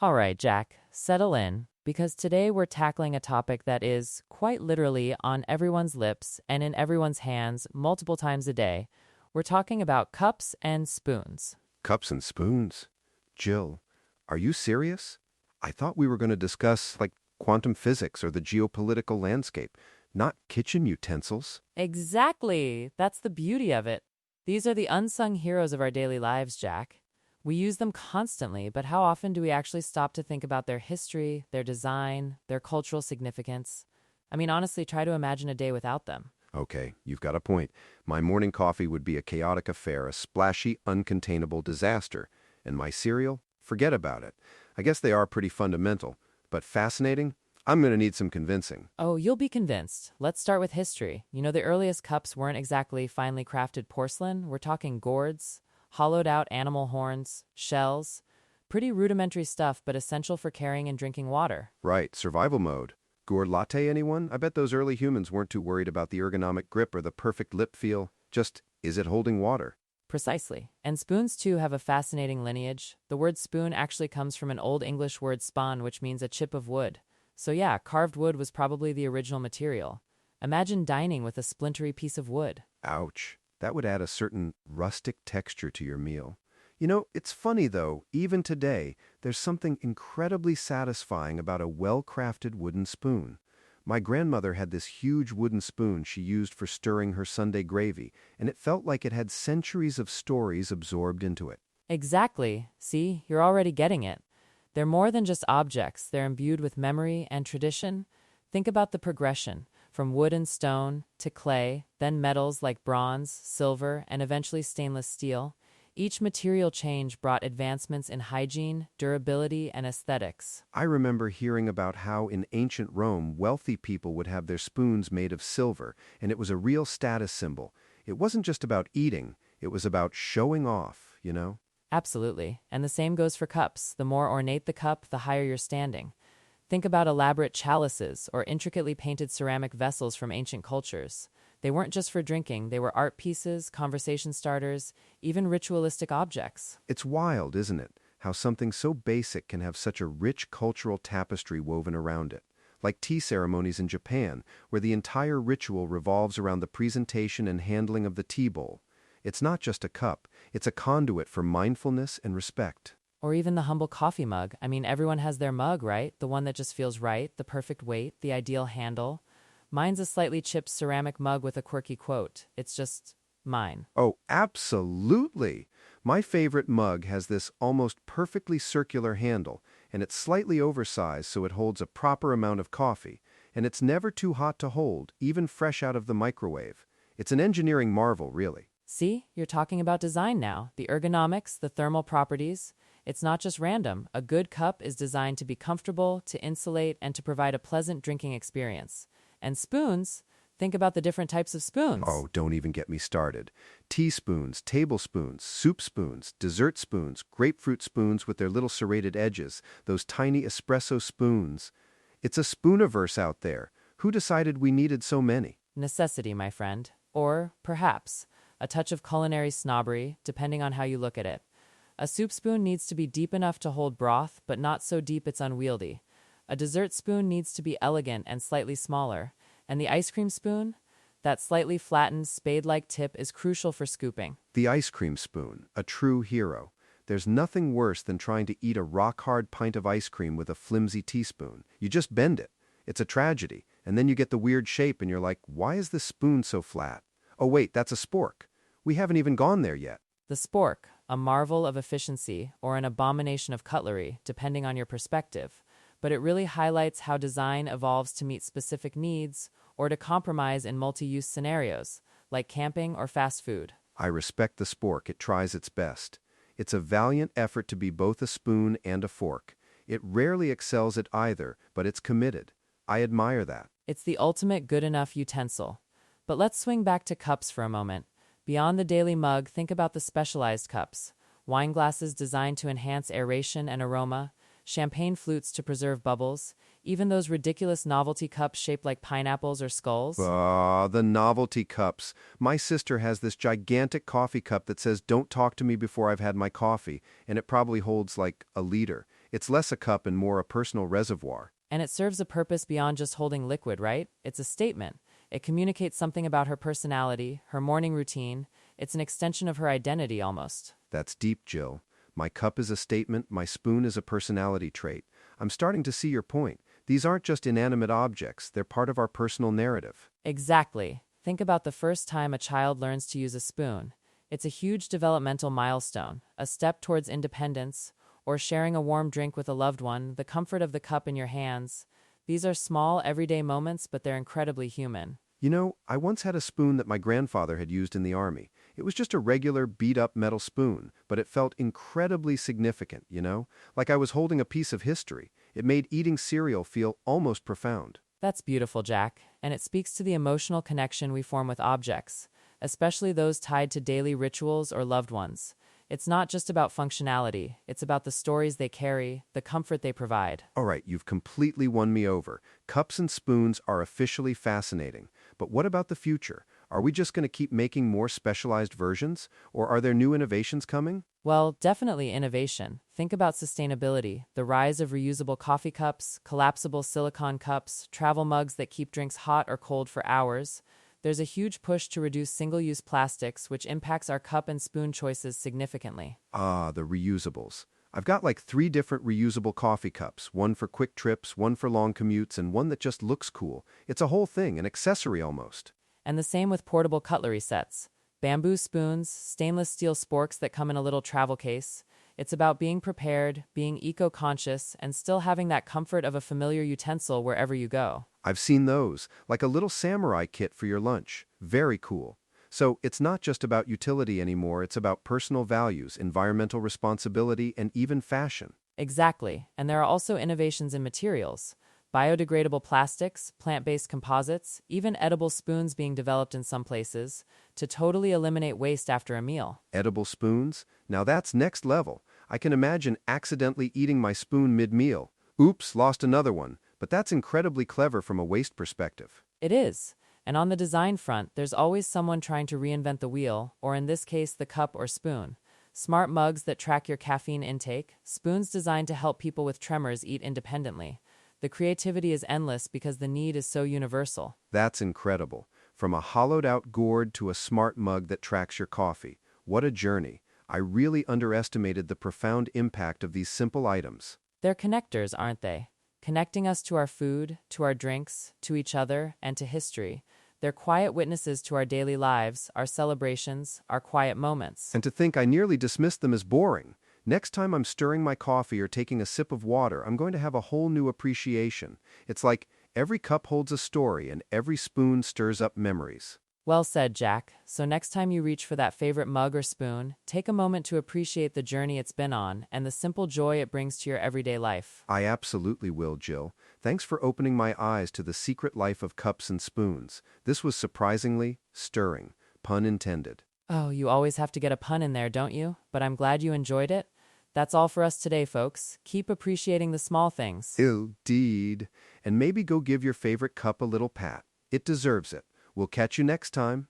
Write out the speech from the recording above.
All right, Jack, settle in, because today we're tackling a topic that is, quite literally, on everyone's lips and in everyone's hands multiple times a day. We're talking about cups and spoons. Cups and spoons? Jill, are you serious? I thought we were going to discuss, quantum physics or the geopolitical landscape, not kitchen utensils. Exactly! That's the beauty of it. These are the unsung heroes of our daily lives, Jack. We use them constantly, but how often do we actually stop to think about their history, their design, their cultural significance? I mean, honestly, try to imagine a day without them. Okay, you've got a point. My morning coffee would be a chaotic affair, a splashy, uncontainable disaster. And my cereal? Forget about it. I guess they are pretty fundamental. But fascinating? I'm going to need some convincing. Oh, you'll be convinced. Let's start with history. You know, the earliest cups weren't exactly finely crafted porcelain. We're talking gourds, hollowed out animal horns, shells. Pretty rudimentary stuff, but essential for carrying and drinking water. Right, survival mode. Gourd latte, anyone? I bet those early humans weren't too worried about the ergonomic grip or the perfect lip feel. Just, is it holding water? Precisely. And spoons, too, have a fascinating lineage. The word spoon actually comes from an Old English word spon, which means a chip of wood. So yeah, carved wood was probably the original material. Imagine dining with a splintery piece of wood. Ouch. That would add a certain rustic texture to your meal. You know, it's funny though, even today, there's something incredibly satisfying about a well-crafted wooden spoon. My grandmother had this huge wooden spoon she used for stirring her Sunday gravy, and it felt like it had centuries of stories absorbed into it. Exactly. See, you're already getting it. They're more than just objects. They're imbued with memory and tradition. Think about the progression, from wood and stone to clay, then metals like bronze, silver, and eventually stainless steel. Each material change brought advancements in hygiene, durability, and aesthetics. I remember hearing about how in ancient Rome, wealthy people would have their spoons made of silver, and it was a real status symbol. It wasn't just about eating, it was about showing off, you know? Absolutely. And the same goes for cups. The more ornate the cup, the higher you're standing. Think about elaborate chalices or intricately painted ceramic vessels from ancient cultures. They weren't just for drinking, they were art pieces, conversation starters, even ritualistic objects. It's wild, isn't it? How something so basic can have such a rich cultural tapestry woven around it. Like tea ceremonies in Japan, where the entire ritual revolves around the presentation and handling of the tea bowl. It's not just a cup, it's a conduit for mindfulness and respect. Or even the humble coffee mug. I mean, everyone has their mug, right? The one that just feels right, the perfect weight, the ideal handle. Mine's a slightly chipped ceramic mug with a quirky quote. It's just mine. Oh, absolutely! My favorite mug has this almost perfectly circular handle, and it's slightly oversized so it holds a proper amount of coffee, and it's never too hot to hold, even fresh out of the microwave. It's an engineering marvel, really. See, you're talking about design now. The ergonomics, the thermal properties. It's not just random. A good cup is designed to be comfortable, to insulate, and to provide a pleasant drinking experience. And spoons, think about the different types of spoons. Oh, don't even get me started. Teaspoons, tablespoons, soup spoons, dessert spoons, grapefruit spoons with their little serrated edges, those tiny espresso spoons. It's a spooniverse out there. Who decided we needed so many? Necessity, my friend. Or, perhaps, a touch of culinary snobbery, depending on how you look at it. A soup spoon needs to be deep enough to hold broth, but not so deep it's unwieldy. A dessert spoon needs to be elegant and slightly smaller. And the ice cream spoon? That slightly flattened, spade-like tip is crucial for scooping. The ice cream spoon, a true hero. There's nothing worse than trying to eat a rock-hard pint of ice cream with a flimsy teaspoon. You just bend it. It's a tragedy. And then you get the weird shape and you're like, why is this spoon so flat? Oh wait, that's a spork. We haven't even gone there yet. The spork, a marvel of efficiency or an abomination of cutlery, depending on your perspective. But it really highlights how design evolves to meet specific needs or to compromise in multi-use scenarios, like camping or fast food. I respect the spork. It tries its best. It's a valiant effort to be both a spoon and a fork. It rarely excels at either, but it's committed. I admire that. It's the ultimate good enough utensil. But let's swing back to cups for a moment. Beyond the daily mug, think about the specialized cups. Wine glasses designed to enhance aeration and aroma, champagne flutes to preserve bubbles, even those ridiculous novelty cups shaped like pineapples or skulls. Ah, the novelty cups. My sister has this gigantic coffee cup that says, "Don't talk to me before I've had my coffee," and it probably holds like a liter. It's less a cup and more a personal reservoir. And it serves a purpose beyond just holding liquid, right? It's a statement. It communicates something about her personality, her morning routine. It's an extension of her identity almost. That's deep, Jill. My cup is a statement, my spoon is a personality trait. I'm starting to see your point. These aren't just inanimate objects, they're part of our personal narrative. Exactly. Think about the first time a child learns to use a spoon. It's a huge developmental milestone, a step towards independence, or sharing a warm drink with a loved one, the comfort of the cup in your hands. These are small, everyday moments, but they're incredibly human. You know, I once had a spoon that my grandfather had used in the army. It was just a regular beat-up metal spoon, but it felt incredibly significant, like I was holding a piece of history. It made eating cereal feel almost profound. That's beautiful, Jack, and it speaks to the emotional connection we form with objects, especially those tied to daily rituals or loved ones. It's not just about functionality, it's about the stories they carry, the comfort they provide. All right, you've completely won me over. Cups and spoons are officially fascinating. But what about the future? Are we just going to keep making more specialized versions? Or are there new innovations coming? Well, definitely innovation. Think about sustainability, the rise of reusable coffee cups, collapsible silicone cups, travel mugs that keep drinks hot or cold for hours. There's a huge push to reduce single-use plastics, which impacts our cup and spoon choices significantly. Ah, the reusables. I've got like 3 different reusable coffee cups, one for quick trips, one for long commutes, and one that just looks cool. It's a whole thing, an accessory almost. And the same with portable cutlery sets. Bamboo spoons, stainless steel sporks that come in a little travel case. It's about being prepared, being eco-conscious, and still having that comfort of a familiar utensil wherever you go. I've seen those, like a little samurai kit for your lunch. Very cool. So it's not just about utility anymore, it's about personal values, environmental responsibility, and even fashion. Exactly, and there are also innovations in materials. Biodegradable plastics, plant-based composites, even edible spoons being developed in some places to totally eliminate waste after a meal. Edible spoons? Now that's next level. I can imagine accidentally eating my spoon mid-meal. Oops, lost another one. But that's incredibly clever from a waste perspective. It is. And on the design front, there's always someone trying to reinvent the wheel, or in this case, the cup or spoon. Smart mugs that track your caffeine intake, spoons designed to help people with tremors eat independently. The creativity is endless because the need is so universal. That's incredible. From a hollowed-out gourd to a smart mug that tracks your coffee. What a journey. I really underestimated the profound impact of these simple items. They're connectors, aren't they? Connecting us to our food, to our drinks, to each other, and to history. They're quiet witnesses to our daily lives, our celebrations, our quiet moments. And to think I nearly dismissed them as boring. Next time I'm stirring my coffee or taking a sip of water, I'm going to have a whole new appreciation. It's like every cup holds a story and every spoon stirs up memories. Well said, Jack. So next time you reach for that favorite mug or spoon, take a moment to appreciate the journey it's been on and the simple joy it brings to your everyday life. I absolutely will, Jill. Thanks for opening my eyes to the secret life of cups and spoons. This was surprisingly stirring, pun intended. Oh, you always have to get a pun in there, don't you? But I'm glad you enjoyed it. That's all for us today, folks. Keep appreciating the small things. Indeed. And maybe go give your favorite cup a little pat. It deserves it. We'll catch you next time.